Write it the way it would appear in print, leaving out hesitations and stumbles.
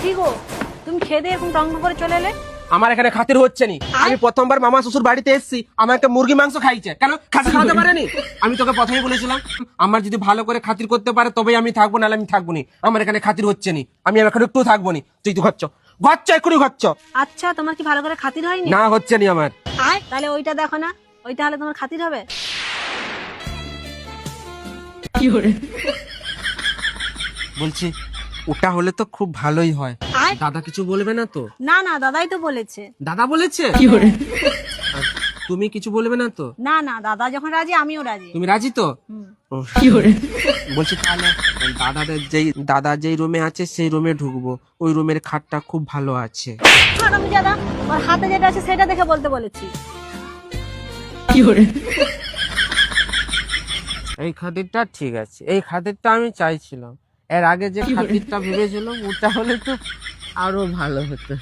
কি গো, তুমি খেয়ে দিয়ে এরকম টং করে চলে এলে? আমার এখানে খাতির হচ্ছে নি। আমি প্রথমবার মামা শ্বশুর বাড়িতে এসেছি, আমাকে মুরগি মাংস খাইছে, কেন খাসি খাওয়াতে পারেনি? আমি তোকে প্রথমেই বলেছিলাম, আমার যদি ভালো করে খাতির করতে পারে তবেই আমি থাকবো, নাহলে আমি থাকবো নি। আমার এখানে খাতির হচ্ছে নি, আমি এখন একটু থাকবো নি। তুই তো ঘচ্ছ ঘচ্ছ এক্ষুনি ঘচ্ছ। আচ্ছা, তোমার কি ভালো করে খাতির হয়নি? না হচ্ছে নি আমার। তাহলে ওইটা দেখো না, ওইটা হলে তোমার খাতির হবে। বলছি ওটা হলে তো খুব ভালোই হয়। দাদা কিছু বলবে না তো? না না, দাদাই তো বলেছে। দাদা বলেছে? আর তুমি কিছু বলবে না তো? না না, দাদা যখন রাজি আমিও রাজি। তুমি রাজি তো? ও, বলছি তাহলে দাদা যেই রুমে আছে সেই রুমে ঢুকবো। ওই রুমের খাটটা খুব ভালো আছে। দাদা ওর হাতে যেটা আছে সেটা দেখে বলতে বলেছি। এই খাতিরটা ঠিক আছে, এই খাতিরটা আমি চাইছিলাম। এর আগে যে খাতিরটা ভেবেছিলাম ওটা হলে তো আরো ভালো হতো।